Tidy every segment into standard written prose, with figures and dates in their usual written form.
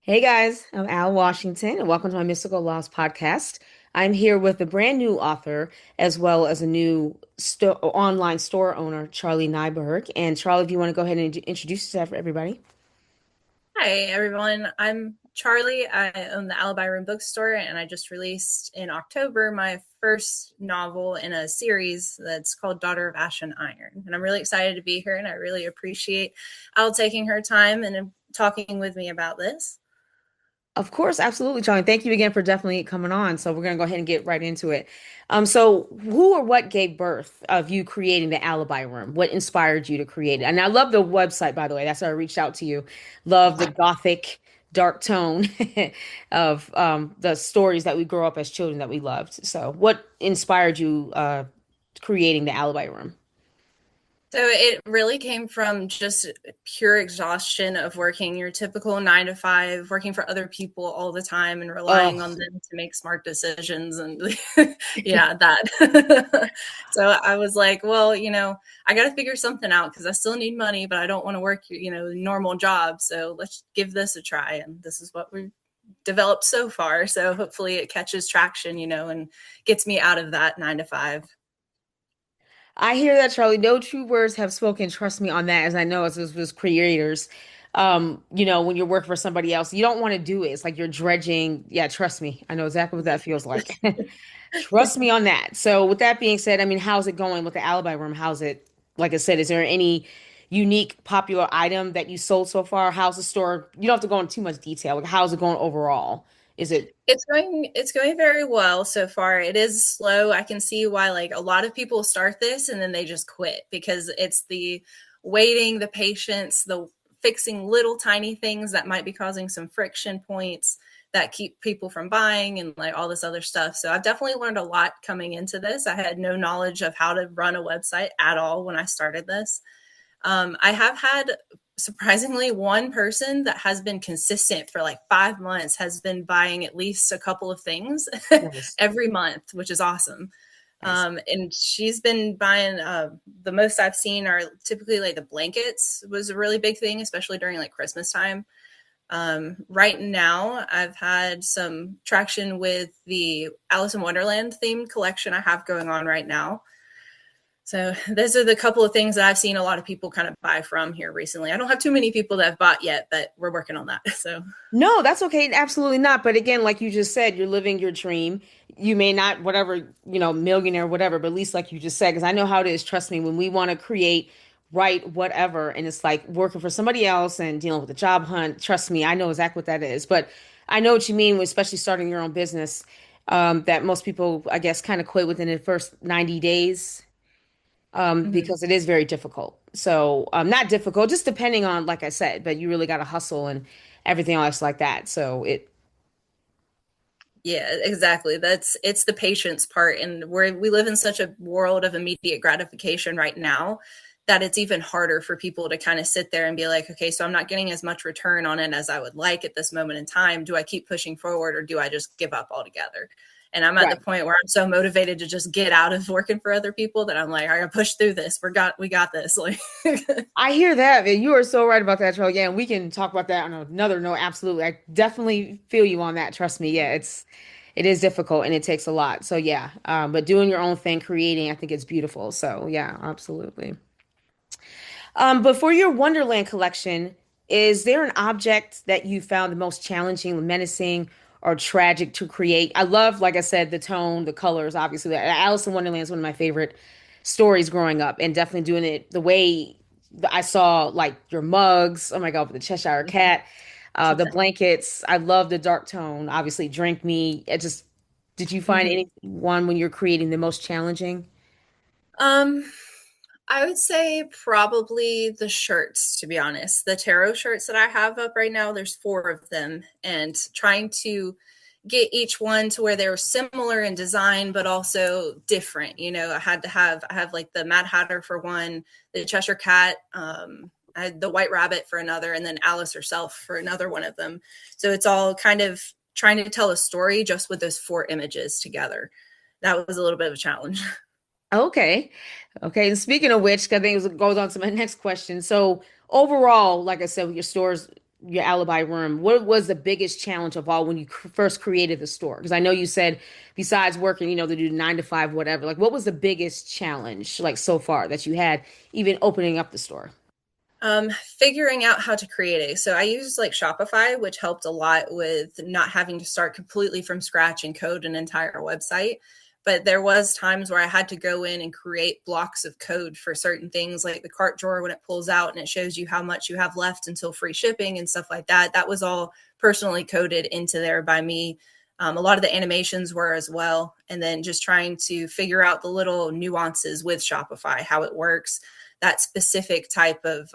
Hey guys, I'm Al Washington, and welcome to my Mystical Laws podcast. I'm here with a brand new author as well as a new online store owner, Charlie Nyberg. And Charlie, if you want to go ahead and introduce yourself for everybody. Hi, everyone. I'm Charlie. I own the Alibi Room bookstore, and I just released in October my first novel in a series that's called Daughter of Ash and Iron. And I'm really excited to be here, and I really appreciate Al taking her time and talking with me about this. Of course, absolutely, Charlie. Thank you again for definitely coming on. So we're gonna go ahead and get right into it. So who or what gave birth of you creating the Alibi Room? What inspired you to create it? And I love the website, by the way. That's how I reached out to you. Love the gothic, dark tone of the stories that we grow up as children that we loved. So what inspired you creating the Alibi Room? So it really came from just pure exhaustion of working your typical 9 to 5, working for other people all the time and relying on Oh, them to make smart decisions. And yeah, that. So I was like, well, I got to figure something out because I still need money, but I don't want to work, normal job. So let's give this a try. And this is what we've developed so far. So hopefully it catches traction, and gets me out of that 9 to 5. I hear that, Charlie. No true words have spoken. Trust me on that, as I know as creators. When you're working for somebody else, you don't want to do it. It's like you're dredging. Yeah, trust me. I know exactly what that feels like. Trust me on that. So, with that being said, I mean, how's it going with the Alibi Room? How's it, like I said, is there any unique popular item that you sold so far? How's the store? You don't have to go into too much detail. Like, how's it going overall? Is it It's going very well so far. It is slow. I can see why like a lot of people start this and then they just quit because it's the waiting, the patience, the fixing little tiny things that might be causing some friction points that keep people from buying and like all this other stuff. So I've definitely learned a lot coming into this. I had no knowledge of how to run a website at all when I started this. I have had surprisingly one person that has been consistent for like 5 months has been buying at least a couple of things nice? every month, which is awesome. Nice. And she's been buying the most I've seen are typically like the blankets was a really big thing, especially during like Christmas time. Right now, I've had some traction with the Alice in Wonderland themed collection I have going on right now. So those are the couple of things that I've seen a lot of people kind of buy from here recently. I don't have too many people that have bought yet, but we're working on that. So No, that's okay. Absolutely not. But again, like you just said, you're living your dream. You may not, whatever, millionaire, whatever, but at least like you just said, because I know how it is. Trust me, when we want to create, write, whatever, and it's like working for somebody else and dealing with a job hunt, trust me, I know exactly what that is. But I know what you mean, especially starting your own business, that most people, I guess, kind of quit within the first 90 days, mhm. because it is very difficult. So, not difficult, just depending on, like I said, but you really got to hustle and everything else like that. So Yeah, exactly. It's the patience part, and we live in such a world of immediate gratification right now that it's even harder for people to kind of sit there and be like, okay, so I'm not getting as much return on it as I would like at this moment in time. Do I keep pushing forward or do I just give up altogether? And I'm at the right. point where I'm so motivated to just get out of working for other people that I'm like, I gotta push through this. We got this. Like I hear that, man. You are so right about that, Charlie. Yeah, and we can talk about that on another note. Absolutely. I definitely feel you on that. Trust me. Yeah, it is difficult and it takes a lot. So yeah. But doing your own thing, creating, I think it's beautiful. So yeah, absolutely. But for your Wonderland collection, is there an object that you found the most challenging, menacing, or tragic to create? I love, like I said, the tone, the colors, obviously. Alice in Wonderland is one of my favorite stories growing up, and definitely doing it the way I saw, like your mugs. Oh my God, with the Cheshire Cat, the blankets. I love the dark tone. Obviously, Drink Me. Did you find Mhm. any one when you're creating the most challenging? um I would say probably the shirts, to be honest. The tarot shirts that I have up right now, there's four of them, and trying to get each one to where they were similar in design, but also different. I have like the Mad Hatter for one, the Cheshire Cat, I had the White Rabbit for another, and then Alice herself for another one of them. So it's all kind of trying to tell a story just with those four images together. That was a little bit of a challenge. Okay. Okay. And speaking of which, I think it goes on to my next question. So overall, like I said, with your stores, your Alibi Room, what was the biggest challenge of all when you first created the store? Because I know you said besides working, to do 9 to 5, whatever, like what was the biggest challenge like so far that you had even opening up the store? Figuring out how to create it. So I used like Shopify, which helped a lot with not having to start completely from scratch and code an entire website. But there was times where I had to go in and create blocks of code for certain things, like the cart drawer when it pulls out and it shows you how much you have left until free shipping and stuff like that. That was all personally coded into there by me. A lot of the animations were as well. And then just trying to figure out the little nuances with Shopify, how it works, that specific type of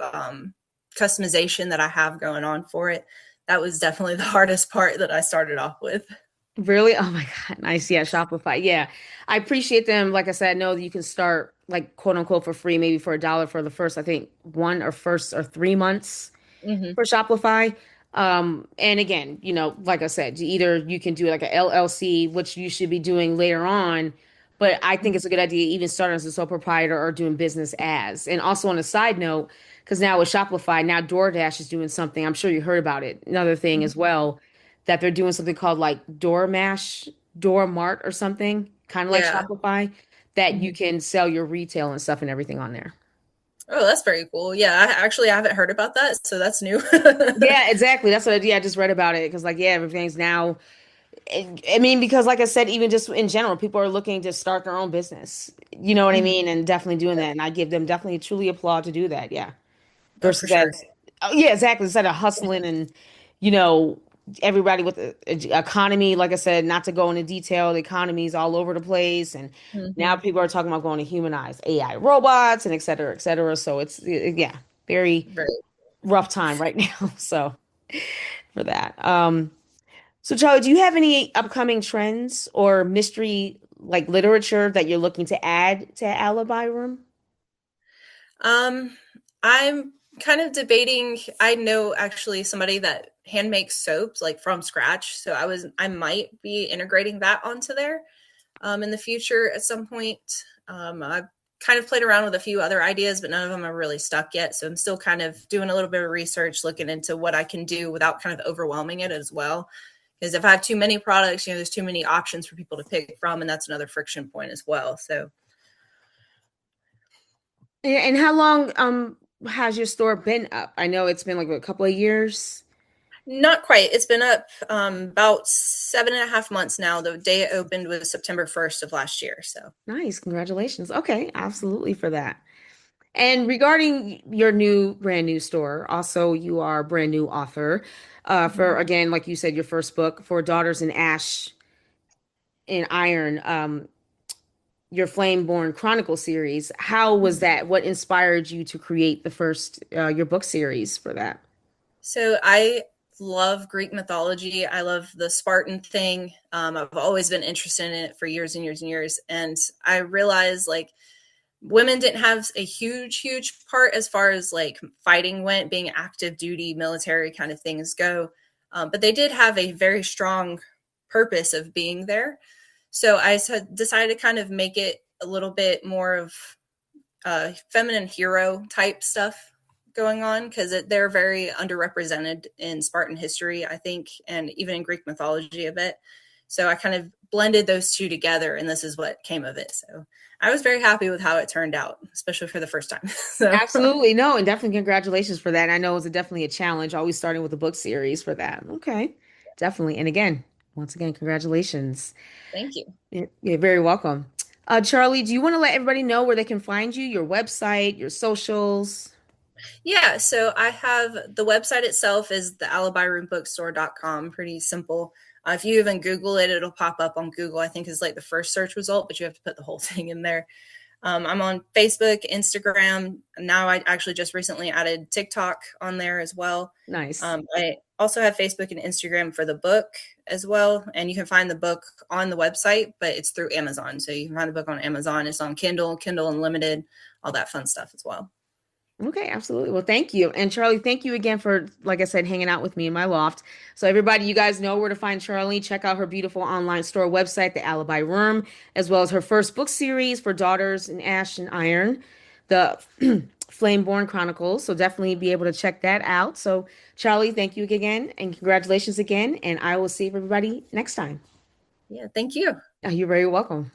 customization that I have going on for it. That was definitely the hardest part that I started off with. Really? Oh my God. Nice. Yeah, Shopify. Yeah. I appreciate them. Like I said, I know that you can start like quote unquote for free, maybe for $1 for the first, I think 1 or 3 months Mm-hmm. for Shopify. And again, like I said, either you can do like a LLC, which you should be doing later on, but I think it's a good idea even starting as a sole proprietor or doing business as. And also on a side note, because now with Shopify, now DoorDash is doing something. I'm sure you heard about it. Another thing as well, that they're doing something called like Doormash, Doormart or something, kind of like Yeah. Shopify, that you Mm-hmm. can sell your retail and stuff and everything on there. Oh, that's very cool. Yeah, I haven't heard about that, so that's new. Yeah, exactly. That's what I, yeah, I just read about it because, like, yeah, everything's now. I mean, because, like I said, even just in general, people are looking to start their own business. You know what I Mhm. mean? And definitely doing that. And I give them definitely truly applaud to do that. Yeah. Oh, for Versus sure. as, oh, yeah, exactly. Instead of hustling and, you know, everybody with the economy, like I said, not to go into detail, the economy's all over the place. And now Hmm. people are talking about going to humanize AI robots and et cetera, et cetera. So it's, yeah, very Right. rough time right now. So for that. So Charlie, do you have any upcoming trends or mystery like literature that you're looking to add to Alibi Room? Um, I'm kind of debating. I know actually somebody that hand makes soaps like from scratch, so I might be integrating that onto there in the future at some point. I've kind of played around with a few other ideas, but none of them are really stuck yet. So I'm still kind of doing a little bit of research, looking into what I can do without kind of overwhelming it as well. Because if I have too many products, there's too many options for people to pick from, and that's another friction point as well. So And how long has your store been up? I know it's been like a couple of years. not quite. It's been up about 7.5 months now. The day it opened was September 1st of last year. So Nice, congratulations. Okay, absolutely for that. And regarding your new brand new store, also you are a brand new author for again, like you said, your first book for Daughters in Ash and Iron. Your Flameborn Chronicle series. How was that? What inspired you to create the first your book series for that? So I love Greek mythology. I love the Spartan thing. I've always been interested in it for years and years and years. And I realized like women didn't have a huge part as far as like fighting went, being active duty, military kind of things go. But they did have a very strong purpose of being there. So I decided to kind of make it a little bit more of feminine hero type stuff going on because they're very underrepresented in Spartan history, I think, and even in Greek mythology a bit. So I kind of blended those two together, and this is what came of it. So I was very happy with how it turned out, especially for the first time. So Absolutely. No, and definitely congratulations for that. I know it was definitely a challenge, always starting with a book series for that. Okay. Definitely. And again, once again, congratulations. thank you. You're very welcome. Charlie, do you want to let everybody know where they can find you, your website, your socials? Yeah, so I have the website itself is the alibiroombookstore.com. Pretty simple. If you even Google it, it'll pop up on Google. I think is like the first search result, but you have to put the whole thing in there. I'm on Facebook, Instagram. Now I actually just recently added TikTok on there as well. Nice. I also have Facebook and Instagram for the book as well. And you can find the book on the website, but it's through Amazon. So you can find the book on Amazon. It's on Kindle, Kindle Unlimited, all that fun stuff as well. Okay, absolutely. Well, thank you. And Charlie, thank you again for, like I said, hanging out with me in my loft. So everybody, you guys know where to find Charlie. Check out her beautiful online store website, The Alibi Room, as well as her first book series for Daughters in Ash and Iron, the Flameborn Chronicles. So definitely be able to check that out. So, Charlie, thank you again and congratulations again. And I will see everybody next time. Yeah, thank you. You're very welcome.